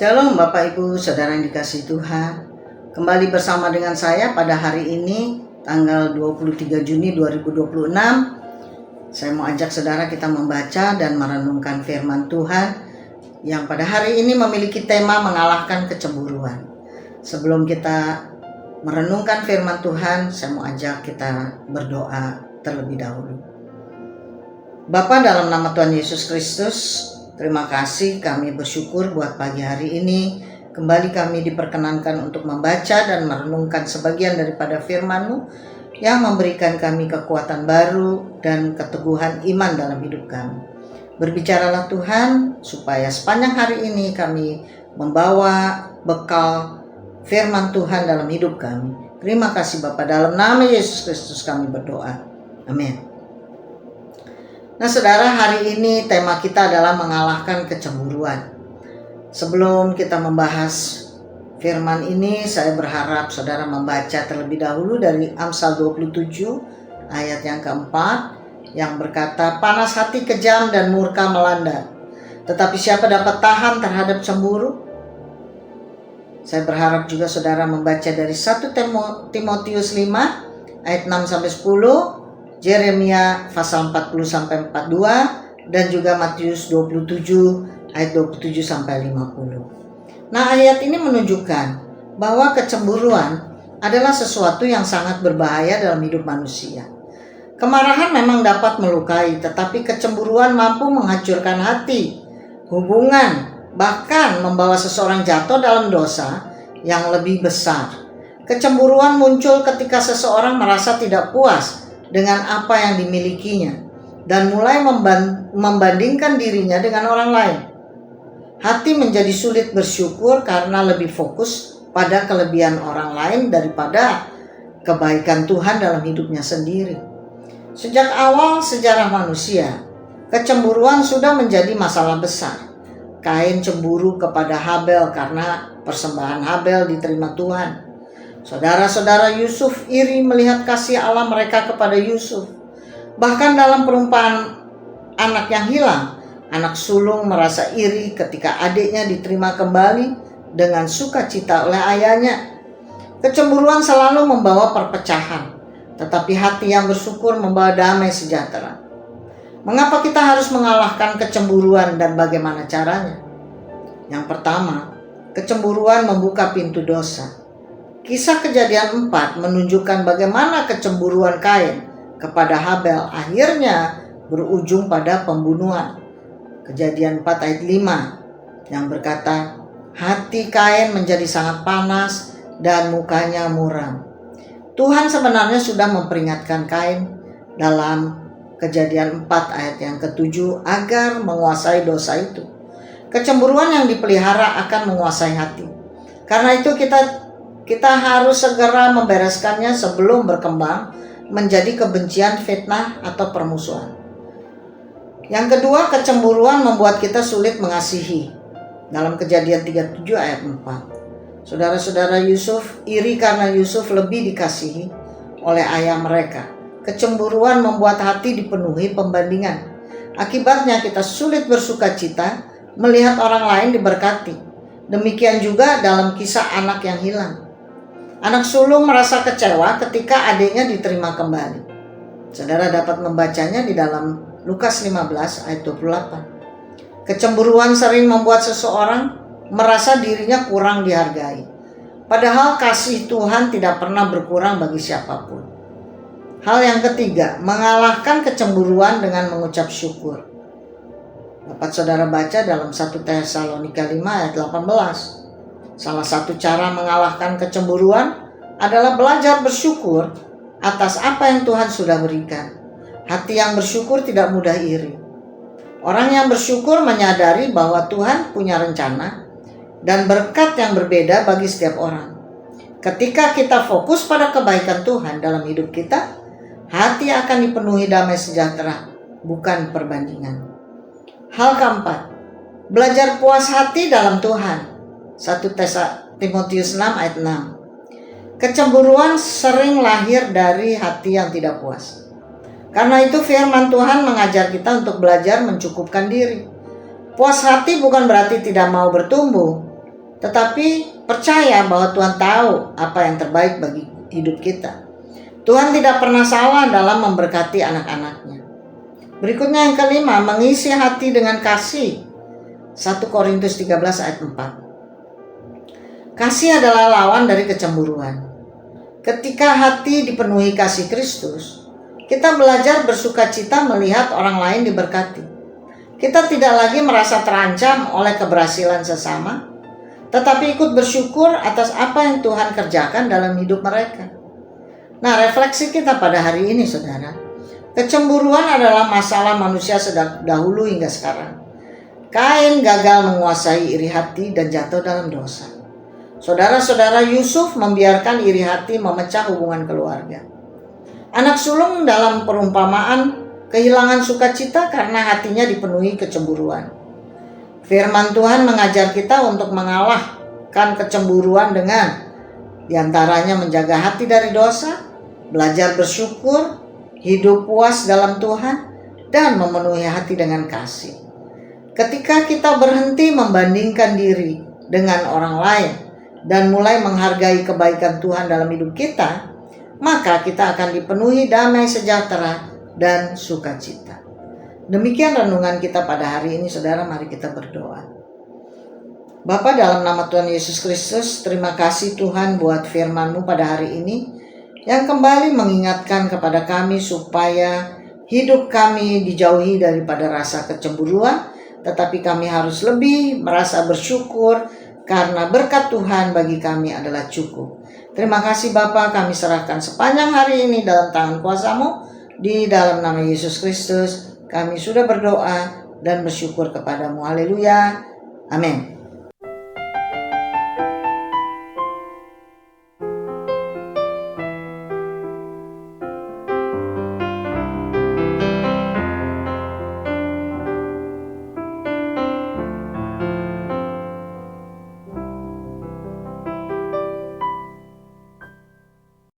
Shalom Bapak Ibu Saudara yang dikasihi Tuhan. Kembali bersama dengan saya pada hari ini tanggal 23 Juni 2026. Saya mau ajak saudara kita membaca dan merenungkan firman Tuhan yang pada hari ini memiliki tema mengalahkan kecemburuan. Sebelum kita merenungkan firman Tuhan, saya mau ajak kita berdoa terlebih dahulu. Bapa, dalam nama Tuhan Yesus Kristus, terima kasih, kami bersyukur buat pagi hari ini. Kembali kami diperkenankan untuk membaca dan merenungkan sebagian daripada firman-Mu yang memberikan kami kekuatan baru dan keteguhan iman dalam hidup kami. Berbicaralah Tuhan, supaya sepanjang hari ini kami membawa bekal firman Tuhan dalam hidup kami. Terima kasih Bapa, dalam nama Yesus Kristus kami berdoa. Amin. Nah saudara, hari ini tema kita adalah mengalahkan kecemburuan. Sebelum kita membahas firman ini, saya berharap saudara membaca terlebih dahulu dari Amsal 27 ayat yang keempat, yang berkata, panas hati kejam dan murka melanda, tetapi siapa dapat tahan terhadap cemburu? Saya berharap juga saudara membaca dari 1 Timotius 5 ayat 6-10, Yeremia pasal 40-42, dan juga Matius 27 ayat 27-50. Nah, ayat ini menunjukkan bahwa kecemburuan adalah sesuatu yang sangat berbahaya dalam hidup manusia. Kemarahan memang dapat melukai, tetapi kecemburuan mampu menghancurkan hati, hubungan, bahkan membawa seseorang jatuh dalam dosa yang lebih besar. Kecemburuan muncul ketika seseorang merasa tidak puas dengan apa yang dimilikinya dan mulai membandingkan dirinya dengan orang lain. Hati menjadi sulit bersyukur karena lebih fokus pada kelebihan orang lain daripada kebaikan Tuhan dalam hidupnya sendiri. Sejak awal sejarah manusia, kecemburuan sudah menjadi masalah besar. Kain cemburu kepada Habel karena persembahan Habel diterima Tuhan. Saudara-saudara Yusuf iri melihat kasih Allah mereka kepada Yusuf. Bahkan dalam perumpamaan anak yang hilang, anak sulung merasa iri ketika adiknya diterima kembali dengan sukacita oleh ayahnya. Kecemburuan selalu membawa perpecahan, tetapi hati yang bersyukur membawa damai sejahtera. Mengapa kita harus mengalahkan kecemburuan dan bagaimana caranya? Yang pertama, kecemburuan membuka pintu dosa. Kisah Kejadian 4 menunjukkan bagaimana kecemburuan Kain kepada Habel akhirnya berujung pada pembunuhan. Kejadian 4 ayat 5 yang berkata, hati Kain menjadi sangat panas dan mukanya muram. Tuhan sebenarnya sudah memperingatkan Kain dalam Kejadian 4 ayat yang ke-7 agar menguasai dosa itu. Kecemburuan yang dipelihara akan menguasai hati. Karena itu kita harus segera membereskannya sebelum berkembang menjadi kebencian, fitnah, atau permusuhan. Yang kedua, kecemburuan membuat kita sulit mengasihi. Dalam Kejadian 37 ayat 4. Saudara-saudara Yusuf iri karena Yusuf lebih dikasihi oleh ayah mereka. Kecemburuan membuat hati dipenuhi pembandingan. Akibatnya kita sulit bersukacita melihat orang lain diberkati. Demikian juga dalam kisah anak yang hilang. Anak sulung merasa kecewa ketika adiknya diterima kembali. Saudara dapat membacanya di dalam Lukas 15 ayat 28. Kecemburuan sering membuat seseorang merasa dirinya kurang dihargai. Padahal kasih Tuhan tidak pernah berkurang bagi siapapun. Hal yang ketiga, mengalahkan kecemburuan dengan mengucap syukur. Dapat saudara baca dalam 1 Tesalonika 5 ayat 18. Salah satu cara mengalahkan kecemburuan adalah belajar bersyukur atas apa yang Tuhan sudah berikan. Hati yang bersyukur tidak mudah iri. Orang yang bersyukur menyadari bahwa Tuhan punya rencana dan berkat yang berbeda bagi setiap orang. Ketika kita fokus pada kebaikan Tuhan dalam hidup kita, hati akan dipenuhi damai sejahtera, bukan perbandingan. Hal keempat, belajar puas hati dalam Tuhan. 1 Timotius 6 ayat 6. Kecemburuan sering lahir dari hati yang tidak puas. Karena itu firman Tuhan mengajar kita untuk belajar mencukupkan diri. Puas hati bukan berarti tidak mau bertumbuh, tetapi percaya bahwa Tuhan tahu apa yang terbaik bagi hidup kita. Tuhan tidak pernah salah dalam memberkati anak-anaknya. Berikutnya yang kelima, mengisi hati dengan kasih. 1 Korintus 13 ayat 4. Kasih adalah lawan dari kecemburuan. Ketika hati dipenuhi kasih Kristus, kita belajar bersukacita melihat orang lain diberkati. Kita tidak lagi merasa terancam oleh keberhasilan sesama, tetapi ikut bersyukur atas apa yang Tuhan kerjakan dalam hidup mereka. Nah, refleksi kita pada hari ini, saudara. Kecemburuan adalah masalah manusia sejak dahulu hingga sekarang. Kain gagal menguasai iri hati dan jatuh dalam dosa. Saudara-saudara Yusuf membiarkan iri hati memecah hubungan keluarga. Anak sulung dalam perumpamaan kehilangan sukacita karena hatinya dipenuhi kecemburuan. Firman Tuhan mengajar kita untuk mengalahkan kecemburuan dengan diantaranya menjaga hati dari dosa, belajar bersyukur, hidup puas dalam Tuhan, dan memenuhi hati dengan kasih. Ketika kita berhenti membandingkan diri dengan orang lain dan mulai menghargai kebaikan Tuhan dalam hidup kita, maka kita akan dipenuhi damai sejahtera dan sukacita. Demikian renungan kita pada hari ini, saudara. Mari kita berdoa. Bapa, dalam nama Tuhan Yesus Kristus, terima kasih Tuhan buat firman-Mu pada hari ini yang kembali mengingatkan kepada kami supaya hidup kami dijauhi daripada rasa kecemburuan, tetapi kami harus lebih merasa bersyukur karena berkat Tuhan bagi kami adalah cukup. Terima kasih Bapa, kami serahkan sepanjang hari ini dalam tangan kuasa-Mu. Di dalam nama Yesus Kristus kami sudah berdoa dan bersyukur kepadamu. Haleluya. Amin.